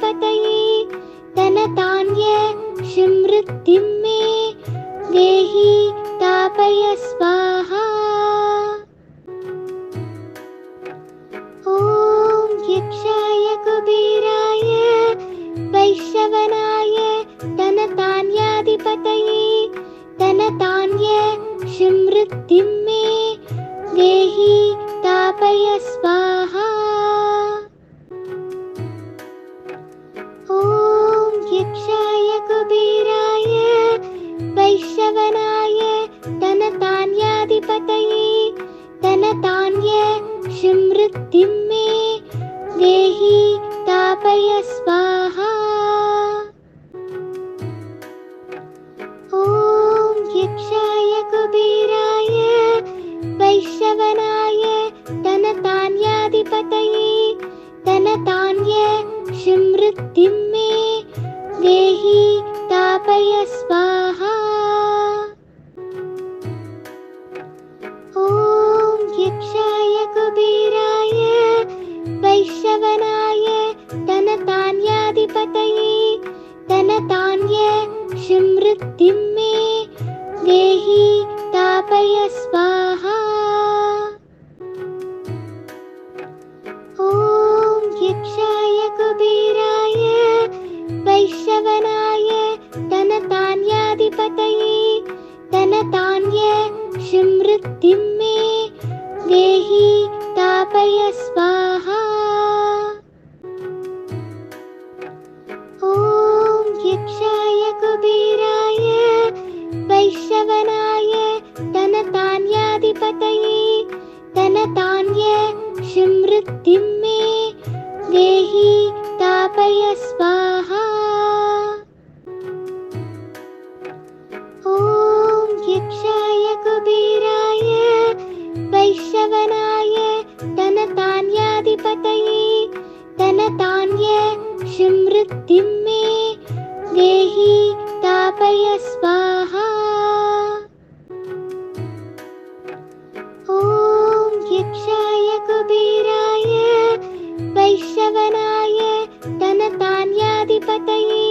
धनधान्याधिपतये धनधान्य समृद्धिं मे देहि तापय स्वाहा। ॐ यक्षाय कुबेराय वैश्रवणाय धनधान्याधिपतये धनधान्य समृद्धिं मे देहि तापय स्वाहा। ॐ यक्षाय कुबेराय वैश्रवणाय धनधान्याधिपतये धनधान्य समृद्धिं मे देहि तापय स्वाहा। ॐ यक्षाय कुबेराय वैश्रवणाय धनधान्याधिपतये धनधान्य समृद्धिं मे देहि तापय स्वाहा। ॐ यक्षाय कुबेराय वैश्रवणाय धनधान्याधिपतये धनधान्य समृद्धिं मे देहि तापय स्वाहा। ॐ यक्षाय कुबेराय वैश्रवणाय धनधान्याधिपतये धनधान्य समृद्धिं मे देहि तापय स्वाहा। ॐ यक्षाय कुबेराय वैश्रवणाय धनधान्याधिपतये धनधान्य समृद्धिं मे देहि तापय स्वाहा। ॐ यक्षाय कुबेराय वैश्रवणाय धनधान्याधिपतये धनधान्य समृद्धिं मे देहि तापय स्वाहा। ॐ यक्षाय कुबेराय वैश्रवणाय धनधान्याधिपतये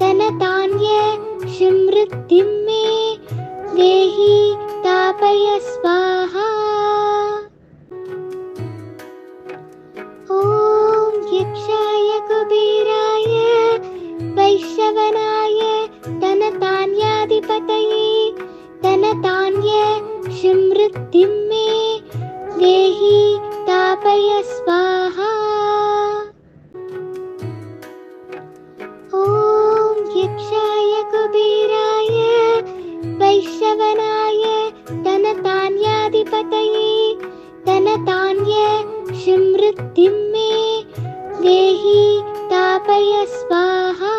धनधान्य समृद्धिं मे देहि तापय स्वाहा। ॐ यक्षाय कुबेराय वैश्रवणाय धनधान्याधिपतये धनधान्य समृद्धिं मे देहि तापय स्वाहा। ॐ यक्षाय कुबेराय वैश्रवणाय धनधान्याधिपतये धनधान्य समृद्धिं मे देहि तापय स्वाहा।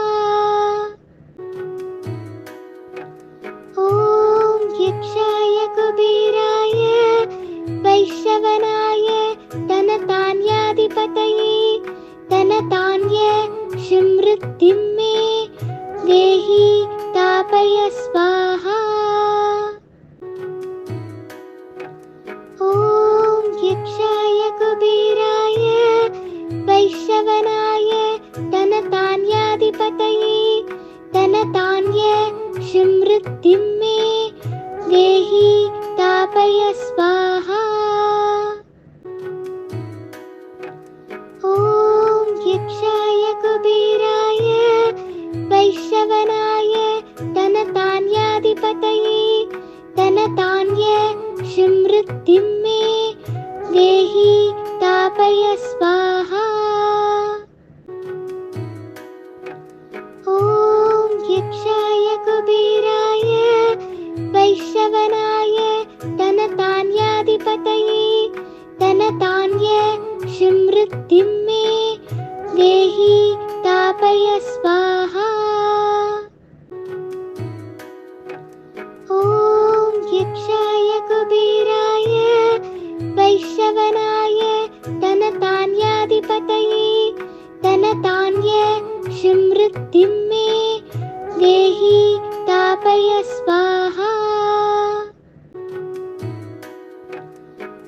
ॐ यक्षाय कुबेराय वैश्रवणाय धनधान्याधिपतये धनधान्य समृद्धिं मे देहि तापय स्वाहा। ॐ यक्षाय कुबेराय वैश्रवणाय धनधान्याधिपतये धनधान्य समृद्धिं मे देहि तापय स्वाहा। ॐ यक्षाय कुबेराय वैश्रवणाय धनधान्याधिपतये धनधान्य समृद्धिं मे देहि तापय स्वाहा। ॐ यक्षाय कुबेराय वैश्रवणाय धनधान्याधिपतये धनधान्य समृद्धिं मे देहि तापय स्वाहा। ॐ यक्षाय कुबेराय वैश्रवणाय धनधान्याधिपतये धनधान्य समृद्धिं मे देहि तापय स्वाहा।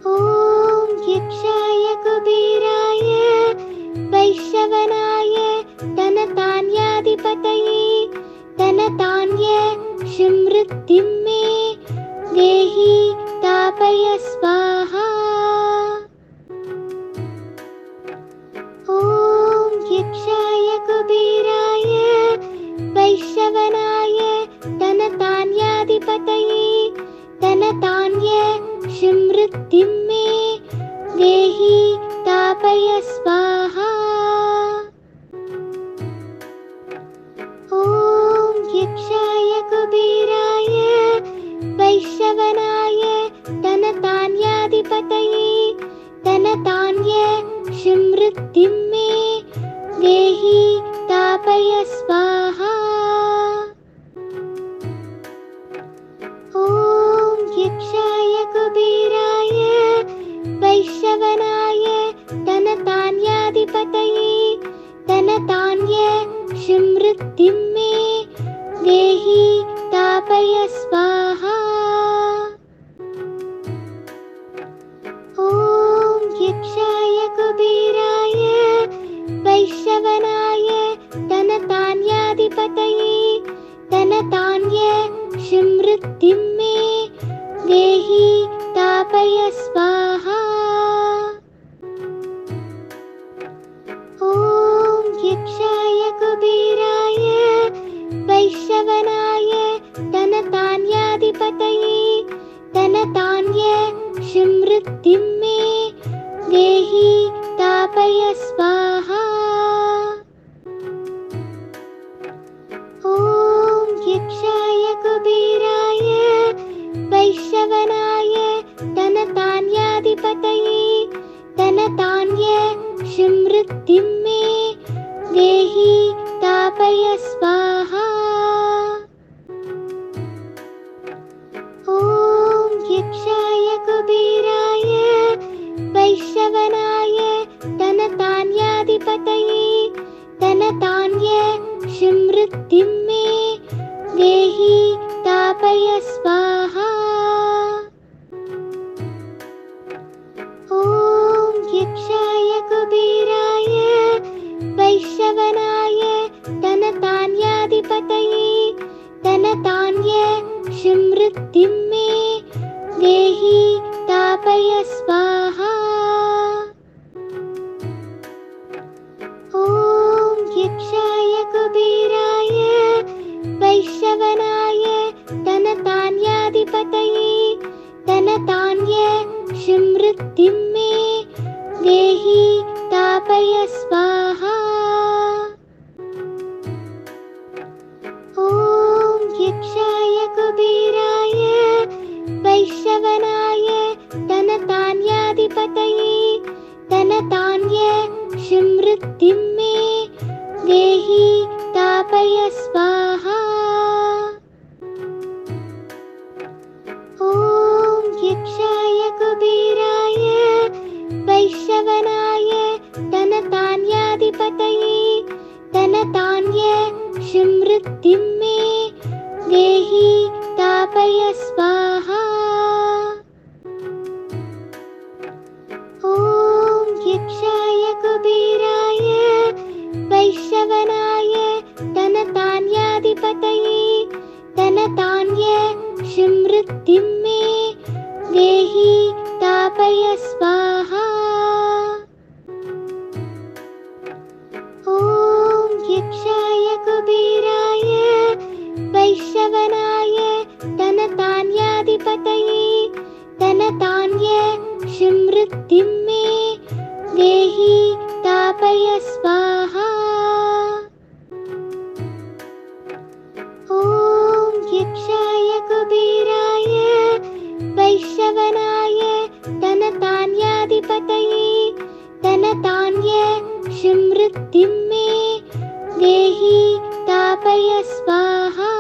ॐ यक्षाय कुबेराय वैश्रवणाय स्मृतिं मे देहि तापय स्वाहा। ॐ यक्षाय कुबेराय वैश्रवणाय धनधान्याधिपतये धनधान्य स्मृतिं मे देहि तापय स्वाहा। ॐ यक्षाय कुबेराय वैश्रवणाय धनधान्याधिपतये धनधान्य स्मृतिं मे देहि तापय स्वाहा। ॐ यक्षाय कुबेराय वैश्रवणाय धनधान्याधिपतये धनधान्य स्मृतिं मे देहि तापय स्वाहा। ॐ यक्षाय कुबेराय वैश्रवणाय धनधान्याधिपतये धनधान्य स्मृतिं मे देहि तापय स्वाहा। ॐ यक्षाय कुबेराय वैश्रवणाय धनधान्याधिपतये धनधान्य स्मृतिं मे देहि तापय स्वाहा। ॐ यक्षाय कुबेराय वैश्रवणाय धनधान्याधिपतये धनधान्य स्मृतिं मे देहि तापय स्वाहा। ॐ यक्षाय कुबेराय वैश्रवणाय धनधान्याधिपतये धनधान्य स्मृतिं मे देहि तापय स्वाहा। ॐ यक्षाय कुबेराय वैश्रवणाय धनधान्याधिपतये धनधान्य स्मृतिं मे देहि तापय स्वाहा। ॐ यक्षाय कुबेराय वैश्रवणाय धनधान्याधिपतये धनधान्य स्मृतिं मे देहि तापय स्वाहा। ॐ यक्षाय कुबेराय वैश्रवणाय धनधान्याधिपतये धनधान्य स्मृतिं मे देहि तापय स्वाहा। ॐ यक्षाय कुबेराय वैश्रवणाय धनधान्याधिपतये धनधान्य स्मृतिं मे देहि तापय स्वाहा। ॐ यक्षाय कुबेराय वैश्रवणाय धनधान्याधिपतये धनधान्य स्मृतिं मे देहि तापय स्वाहा। ॐ यक्षाय कुबेराय वैश्रवणाय धनधान्याधिपतये धनधान्य स्मृतिं मे देहि तापय स्वाहा। ॐ यक्षाय कुबेराय वैश्रवणाय धनधान्याधिपतये धनधान्य स्मृतिं मे देहि तापय स्वाहा।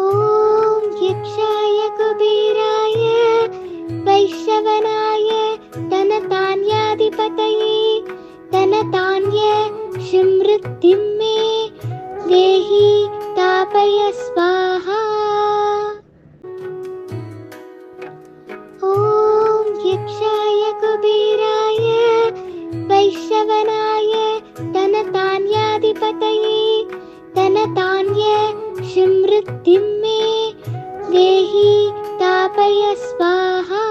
ॐ यक्षाय कुबेराय वैश्रवणाय धनधान्याधिपतये धनधान्य स्मृतिं मे देहि तापय स्वाहा। ॐ यक्षाय कुबेराय वैश्रवणाय धनधान्याधिपतये धनधान्य स्मृतिं मे देहि तापय स्वाहा।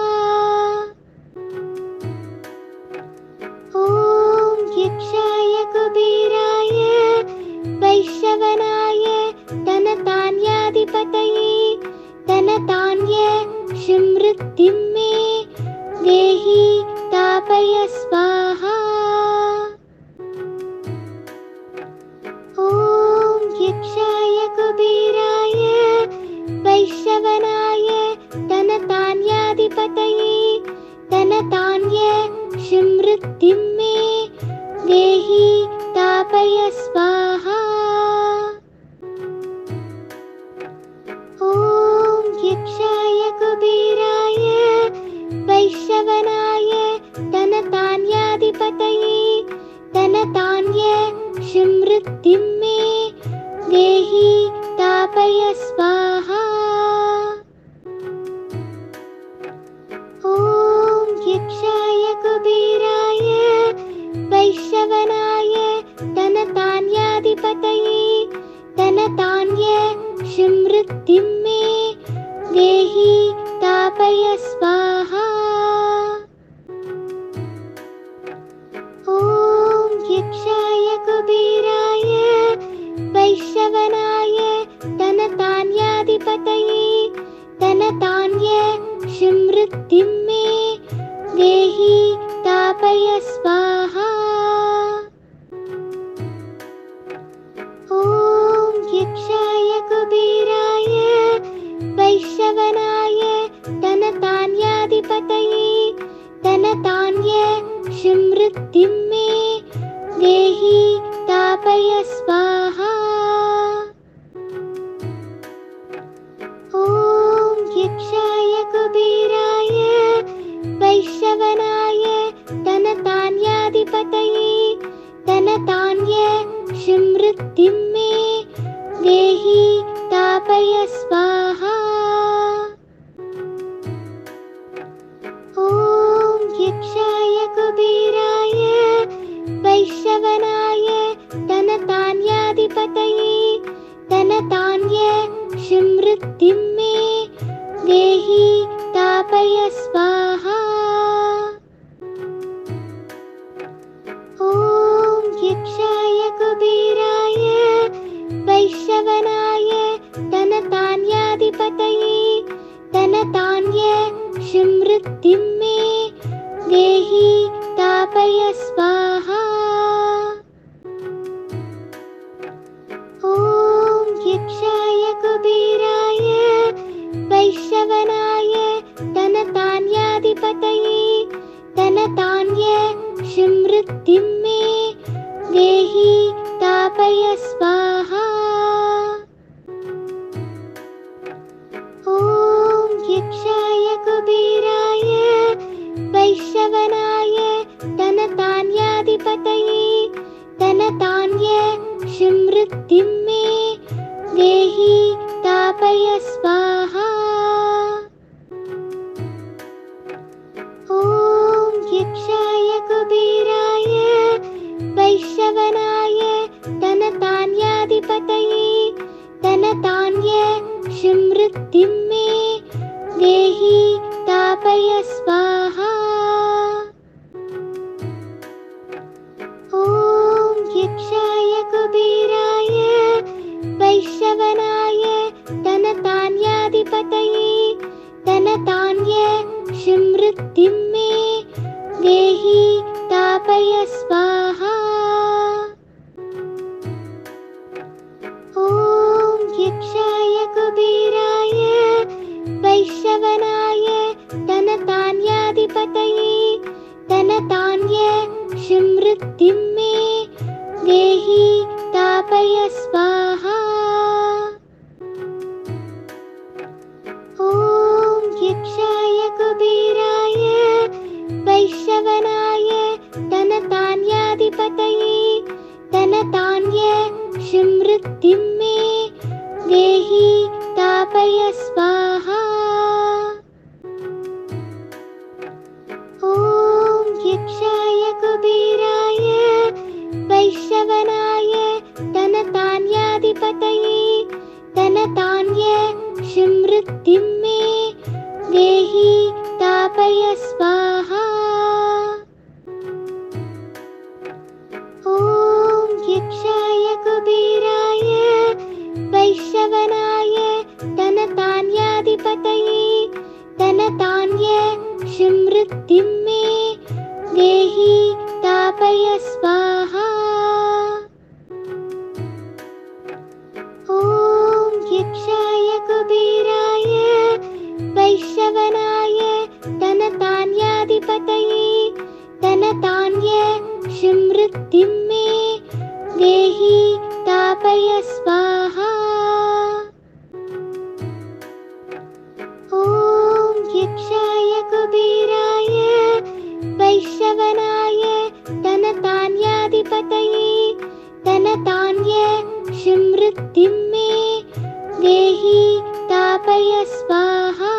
ॐ यक्षाय कुबेराय वैश्रवणाय धनधान्याधिपतये धनधान्य स्मृतिं मे देहि तापय स्वाहा। ॐ यक्षाय कुबेराय वैश्रवणाय धनधान्याधिपतये धनधान्य स्मृतिं मे देहि तापय स्वाहा। ॐ यक्षाय कुबेराय वैश्रवणाय धनधान्याधिपतये धनधान्य स्मृतिं मे देहि तापय स्वाहा। ॐ यक्षाय कुबेराय वैश्रवणाय धनधान्याधिपतये धनधान्य स्मृतिं मे देहि तापय स्वाहा। ॐ यक्षाय कुबेराय वैश्रवणाय धनधान्याधिपतये धनधान्य स्मृतिं मे देहि तापय स्वाहा। ॐ यक्षाय कुबेराय वैश्रवणाय धनधान्याधिपतये धनधान्य स्मृतिं मे देहि तापय स्वाहा। ॐ यक्षाय कुबेराय वैश्रवणाय धनधान्याधिपतये धनधान्य स्मृतिं मे देहि तापय स्वाहा। ॐ यक्षाय कुबेराय वैश्रवणाय धनधान्याधिपतये धनधान्य स्मृतिं मे देहि तापय स्वाहा। ॐ यक्षाय कुबेराय वैश्रवणाय धनधान्याधिपतये धनधान्य स्मृतिं मे देहि तापय स्वाहा। ॐ यक्षाय कुबेराय वैश्रवणाय धनधान्याधिपतये धनधान्य स्मृतिं मे देहि तापय स्वाहा। ॐ यक्षाय कुबेराय वैश्रवणाय धनधान्याधिपतये धनधान्य स्मृतिं मे देहि तापय स्वाहा। ॐ यक्षाय कुबेराय वैश्रवणाय धनधान्याधिपतये धनधान्य स्मृतिं मे देहि तापय स्वाहा। ॐ यक्षाय कुबेराय वैश्रवणाय धनधान्याधिपतये धनधान्य स्मृतिं मे देहि तापय स्वाहा। ॐ यक्षाय कुबेराय वैश्रवणाय धनधान्याधिपतये धनधान्य स्मृतिं मे देहि तापय स्वाहा। ॐ यक्षाय कुबेराय वैश्रवणाय धनधान्याधिपतये धनधान्य स्मृतिं मे देहि तापय स्वाहा। ॐ यक्षाय कुबेराय वैश्रवणाय धनधान्याधिपतये धनधान्य समृद्धिं मे देहि तापय स्वाहा। ॐ यक्षाय कुबेराय वैश्रवणाय धनधान्याधिपतये धनधान्य समृद्धिं मे देहि तापय स्वाहा। ॐ यक्षाय कुबेराय वैश्रवणाय धनधान्याधिपतये धनधान्य समृद्धिं मे देहि तापय स्वाहा। ॐ यक्षाय कुबेराय वैश्रवणाय धनधान्याधिपतये धनधान्य समृद्धिं मे देहि तापय स्वाहा।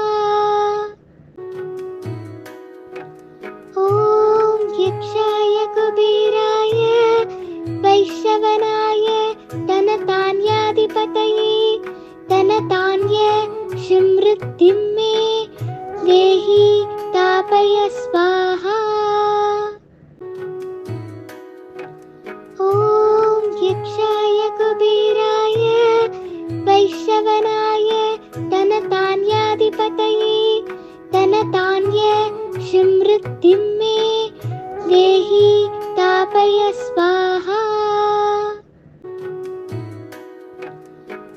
ॐ यक्षाय कुबेराय वैश्रवणाय धनधान्याधिपतये धनधान्य समृद्धिं मे देहि तापय स्वाहा। ॐ यक्षाय कुबेराय वैश्रवणाय धनधान्याधिपतये धनधान्य समृद्धिं मे देहि तापय स्वाहा।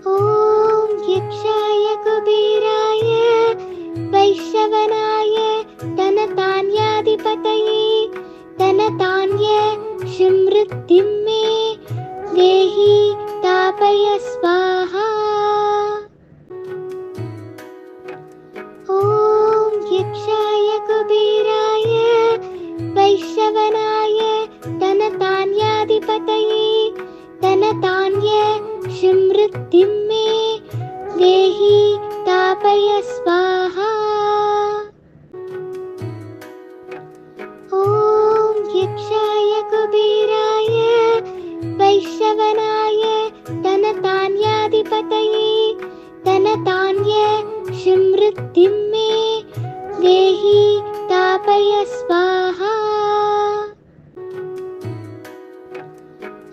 ॐ यक्षाय कुबेराय वैश्रवणाय धनधान्याधिपतये धनधान्य समृद्धिं मे देहि तापय स्वाहा। ॐ यक्षाय कुबेराय वैश्रवणाय धनधान्याधिपतये धनधान्य समृद्धिं मे देहि तापय स्वाहा। ॐ यक्षाय कुबेराय वैश्रवणाय धनधान्याधिपतये धनधान्य समृद्धिं मे देहि तापय स्वाहा।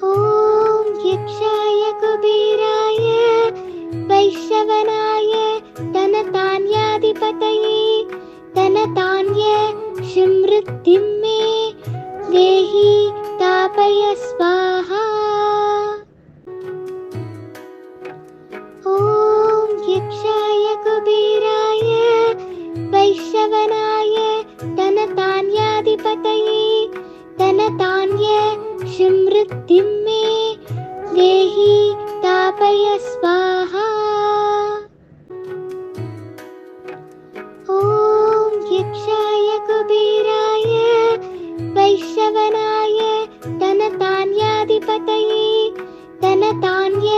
ॐ यक्षाय कुबेराय वैश्रवणाय धनधान्याधिपतये धनधान्य समृद्धिं मे देहि तापय स्वाहा। ॐ यक्षाय कुबेराय वैश्रवणाय धनधान्याधिपतये धनधान्य समृद्धिं मे देहि तापय स्वाहा। ॐ यक्षाय कुबेराय वैश्रवणाय धनधान्याधिपतये धनधान्य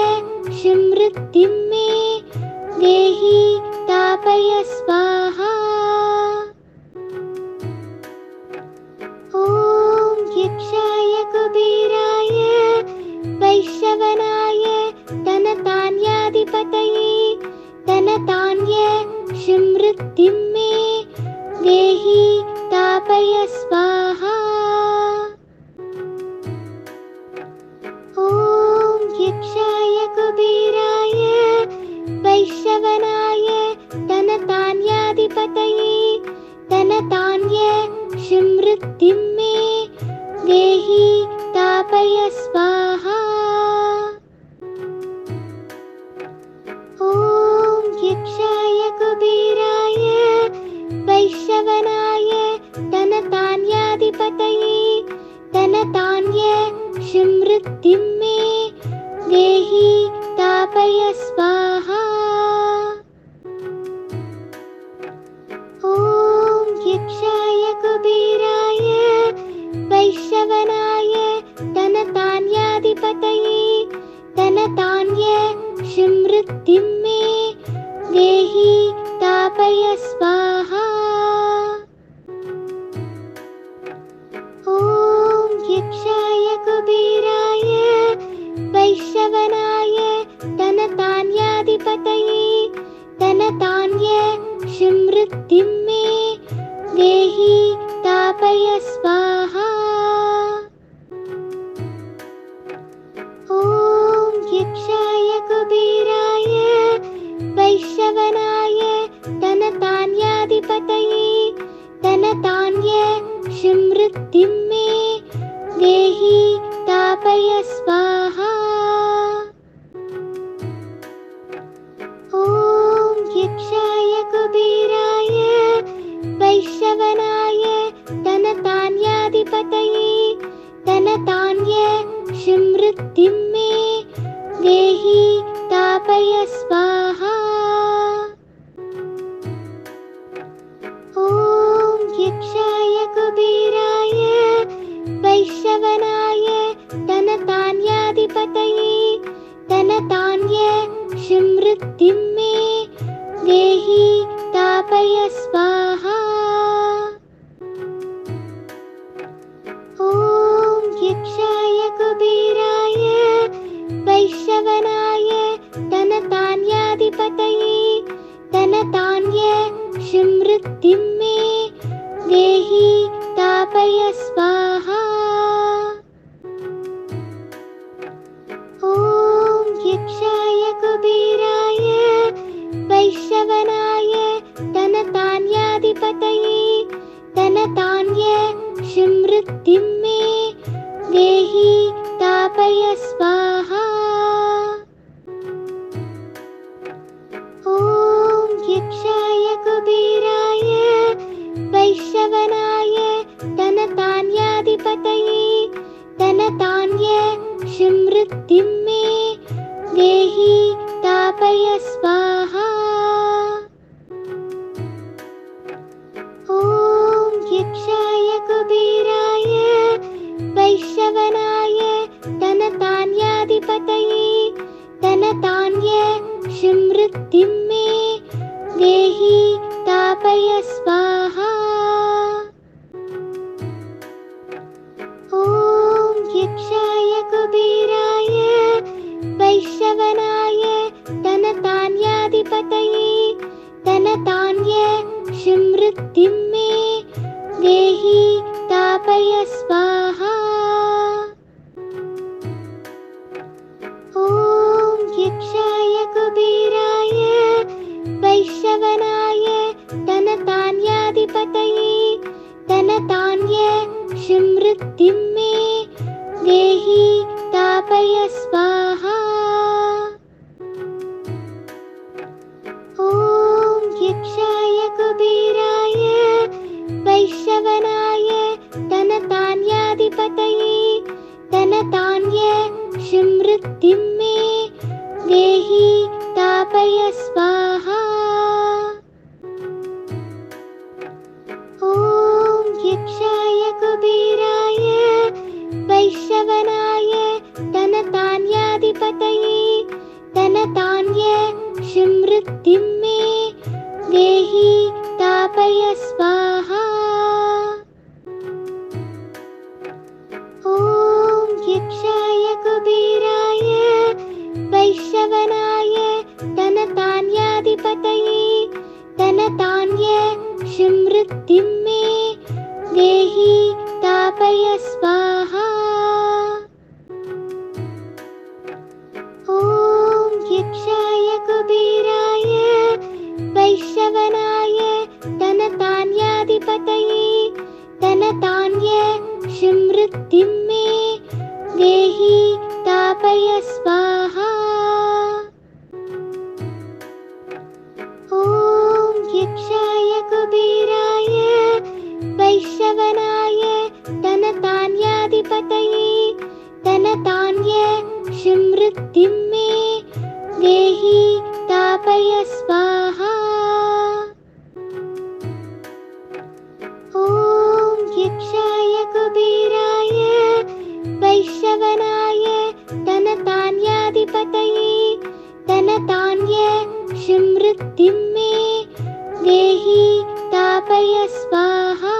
समृद्धिं मे देहि तापय स्वाहा। ॐ यक्षाय कुबेराय वैश्रवणाय धनधान्याधिपतये धनधान्य समृद्धिं मे देहि तापय स्वाहा। ॐ यक्षाय कुबेराय वैश्रवणाय धनधान्याधिपतये धनधान्य समृद्धिं मे देहि तापय स्वाहा। ॐ यक्षाय कुबेराय वैश्रवणाय धनधान्याधिपतये धनधान्य समृद्धिं मे देहि तापय स्वाहा। ॐ यक्षाय कुबेराय वैश्रवणाय धनधान्याधिपतये धनधान्य समृद्धिं मे देहि तापय स्वाहा। ॐ यक्षाय कुबेराय वैश्रवणाय धनधान्याधिपतये धनधान्याधिपतये धनधान्य समृद्धिं मे देहि स्थापय स्वाहा। ॐ यक्षाय कुबेराय वैश्रवणाय धनधान्याधिपतये धनधान्य समृद्धिं मे देहि स्थापय स्वाहा। ॐ यक्षाय कुबेराय वैश्रवणाय धनधान्याधिपतये धनधान्य समृद्धिं मे देहि स्थापय स्वाहा। ॐ यक्षाय कुबेराय वैश्रवणाय धनधान्याधिपतये धनधान्य समृद्धिं मे देहि स्थापय स्वाहा। ॐ यक्षाय कुबेराय वैश्रवणाय धनधान्याधिपतये धनधान्य समृद्धिं मे देहि स्थापय स्वाहा। ॐ यक्षाय कुबेराय वैश्रवणाय धनधान्याधिपतये धनधान्य समृद्धिं मे देहि स्थापय स्वाहा। ॐ यक्षाय कुबेराय वैश्रवणाय धनधान्याधिपतये धनधान्य समृद्धिं मे देहि स्थापय स्वाहा। ॐ यक्षाय कुबेराय वैश्रवणाय धनधान्याधिपतये धनधान्य समृद्धिं मे देहि स्थापय स्वाहा। ॐ यक्षाय कुबेराय वैश्रवणाय धनधान्याधिपतये धनधान्य समृद्धिं मे देहि स्थापय स्वाहा। ॐ यक्षाय कुबेराय वैश्रवणाय धनधान्याधिपतये धनधान्य समृद्धिं मे देहि स्थापय स्वाहा। ॐ यक्षाय कुबेराय वैश्रवणाय धनधान्याधिपतये धनधान्य समृद्धिं मे देहि स्थापय स्वाहा। ॐ यक्षाय कुबेराय वैश्रवणाय धनधान्याधिपतये धनधान्य समृद्धिं मे देहि स्थापय स्वाहा। ॐ यक्षाय कुबेराय वैश्रवणाय धनधान्याधिपतये धनधान्य समृद्धिं मे देहि स्थापय स्वाहा। ॐ यक्षाय कुबेराय वैश्रवणाय धनधान्याधिपतये धनधान्य समृद्धिं मे देहि स्थापय स्वाहा। ॐ यक्षाय कुबेराय वैश्रवणाय धनधान्याधिपतये धनधान्य समृद्धिं मे देहि स्थापय स्वाहा। ॐ यक्षाय कुबेराय वैश्रवणाय धनधान्याधिपतये धनधान्य समृद्धिं मे देहि स्थापय स्वाहा।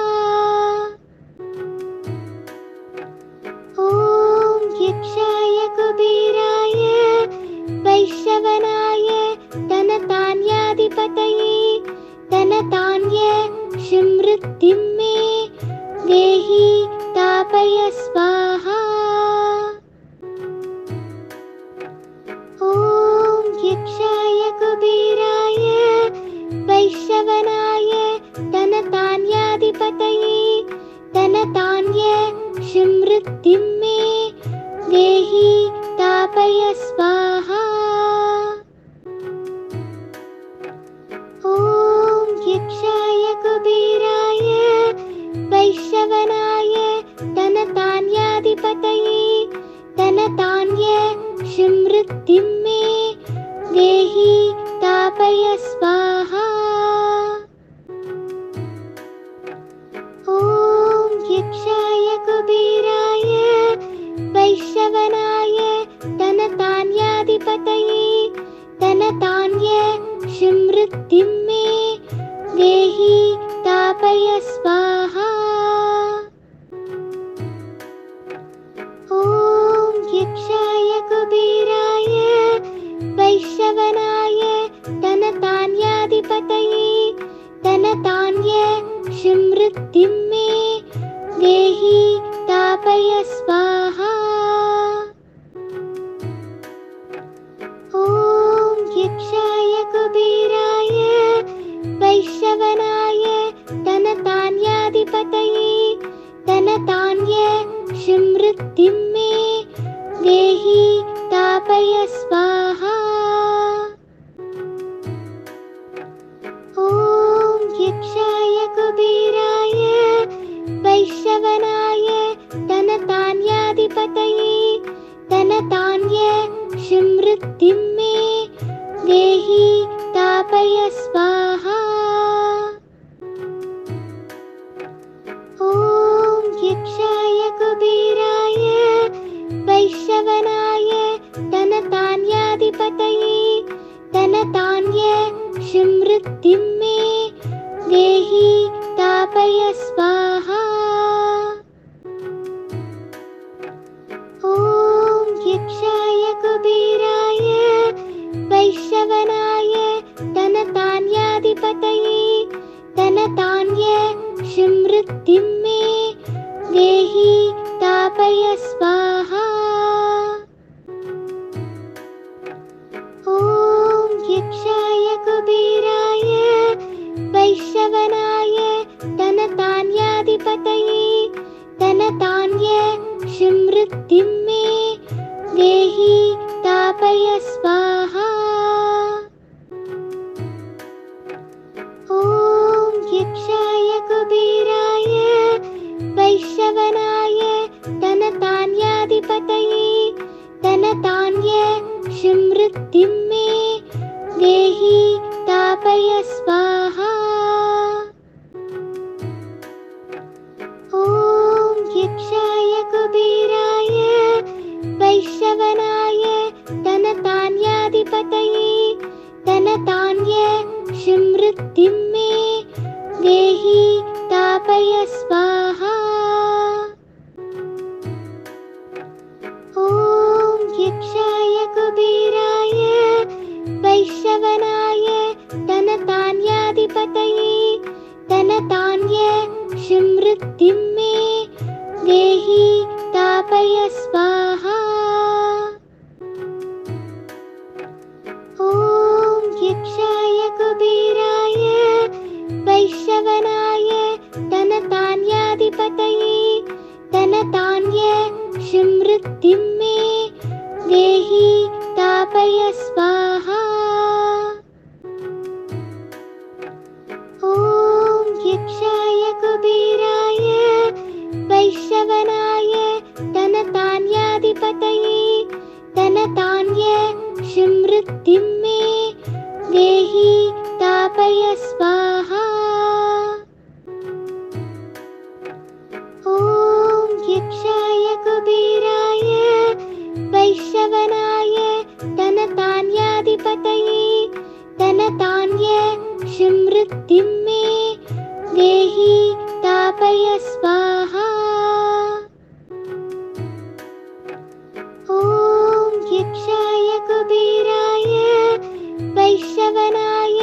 ॐ यक्षाय कुबेराय वैश्रवणाय धनधान्याधिपतये धनधान्य समृद्धिं मे देहि स्थापय स्वाहा। ॐ यक्षाय कुबेराय वैश्रवणाय धनधान्याधिपतये धनधान्य समृद्धिं मे देहि स्थापय स्वाहा। ॐ यक्षाय कुबेराय वैश्रवणाय धनधान्याधिपतये धनधान्य समृद्धिं मे देहि स्थापय स्वाहा। ॐ यक्षाय कुबेराय वैश्रवणाय धनधान्याधिपतये धनधान्य समृद्धिं मे देहि स्थापय स्वाहा। ॐ यक्षाय कुबेराय वैश्रवणाय धनधान्याधिपतये धनधान्य समृद्धिं मे देहि स्थापय स्वाहा। ॐ यक्षाय कुबेराय वैश्रवणाय धनधान्याधिपतये धनधान्य समृद्धिं मे देहि स्थापय स्वाहा। ॐ यक्षाय कुबेराय वैश्रवणाय धनधान्याधिपतये धनधान्य समृद्धिं मे देहि स्थापय स्वाहा। ॐ यक्षाय कुबेराय वैश्रवणाय धनधान्याधिपतये धनधान्य समृद्धिं मे देहि स्थापय स्वाहा। ॐ यक्षाय कुबेराय वैश्रवणाय धनधान्याधिपतये धनधान्य समृद्धिं मे देहि स्थापय स्वाहा। ॐ यक्षाय कुबेराय वैश्रवणाय धनधान्याधिपतये धनधान्य समृद्धिं मे देहि स्थापय स्वाहा। ॐ यक्षाय कुबेराय वैश्रवणाय धनधान्याधिपतये धनधान्य समृद्धिं मे देहि स्थापय स्वाहा। ॐ यक्षाय कुबेराय वैश्रवणाय धनधान्याधिपतये धनधान्य समृद्धिं मे देहि स्थापय स्वाहा। ॐ यक्षाय कुबेराय वैश्रवणाय धनधान्याधिपतये धनधान्य समृद्धिं मे देहि स्थापय स्वाहा। ॐ यक्षाय कुबेराय वैश्रवणाय धनधान्याधिपतये धनधान्य समृद्धिं मे देहि स्थापय स्वाहा। ॐ यक्षाय कुबेराय वैश्रवणाय धनधान्याधिपतये धनधान्य समृद्धिं मे देहि स्थापय स्वाहा। ॐ यक्षाय कुबेराय वैश्रवणाय धनधान्याधिपतये धनधान्य समृद्धिं मे देहि स्थापय स्वाहा। ॐ यक्षाय कुबेराय वैश्रवणाय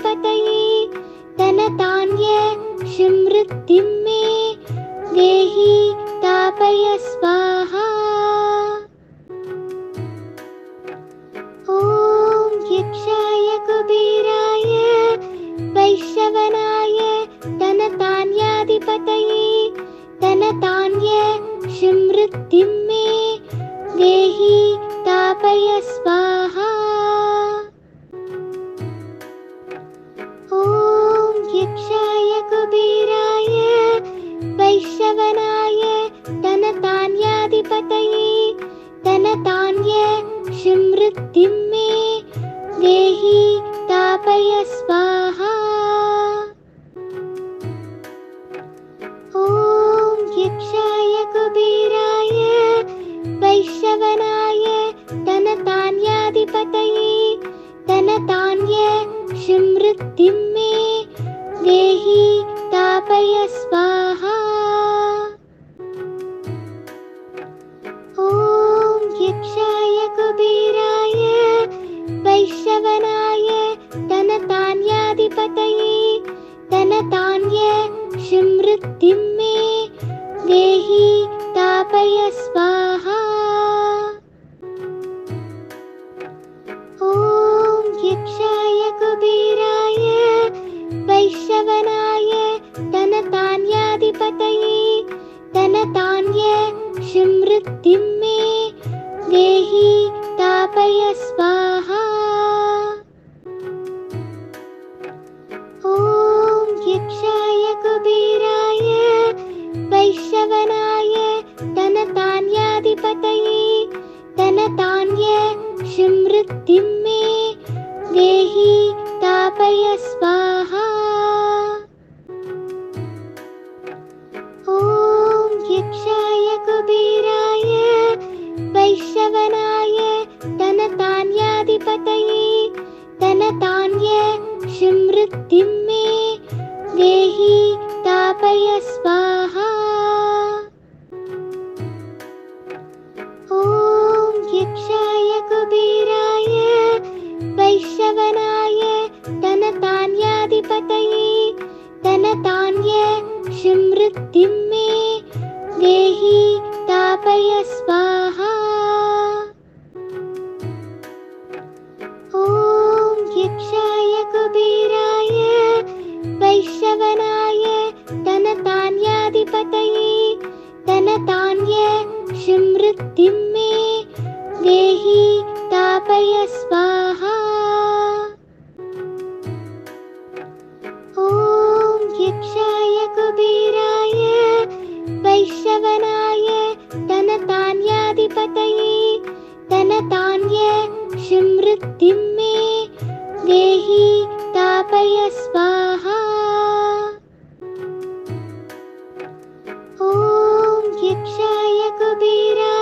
धनाधान्याधिपतये धनधान्य समृद्धिं मे देहि स्थापय स्वाहा। ॐ यक्षाय कुबेराय वैश्रवणाय धनधान्याधिपतये धनधान्य समृद्धिं मे देहि स्थापय स्वाहा। ॐ यक्षाय कुबेराय वैश्रवणाय धनधान्याधिपतये धनधान्य समृद्धिं मे देहि स्थापय स्वाहा। ॐ यक्षाय कुबेराय वैश्रवणाय धनधान्याधिपतये धनधान्य समृद्धिं मे देहि स्थापय स्वाहा। ॐ यक्षाय कुबेराय वैश्रवणाय धनधान्याधिपतये धनधान्य समृद्धिं मे देहि स्थापय स्वाहा। ॐ यक्षाय कुबेराय वैश्रवणाय धनधान्याधिपतये धनधान्य समृद्धिं मे देहि स्थापय स्वाहा। ॐ यक्षाय कुबेराय वैश्रवणाय धनधान्याधिपतये धनधान्य समृद्धिं मे देहि स्थापय स्वाहा। ॐ यक्षाय कुबेराय वैश्रवणाय धनधान्याधिपतये धनधान्य समृद्धिं मे देहि स्थापय स्वाहा। ॐ यक्षाय कुबेराय वैश्रवणाय धनधान्याधिपतये धनधान्य समृद्धिं मे देहि स्थापय स्वाहा। ॐ यक्षाय कुबेराय वैश्रवणाय धनधान्याधिपतये धनधान्य समृद्धिं मे देहि स्थापय स्वाहा। ॐ यक्षाय कुबेराय वैश्रवणाय धनधान्याधिपतये धनधान्य समृद्धिं मे देहि स्थापय स्वाहा। ॐ यक्षाय कुबेराय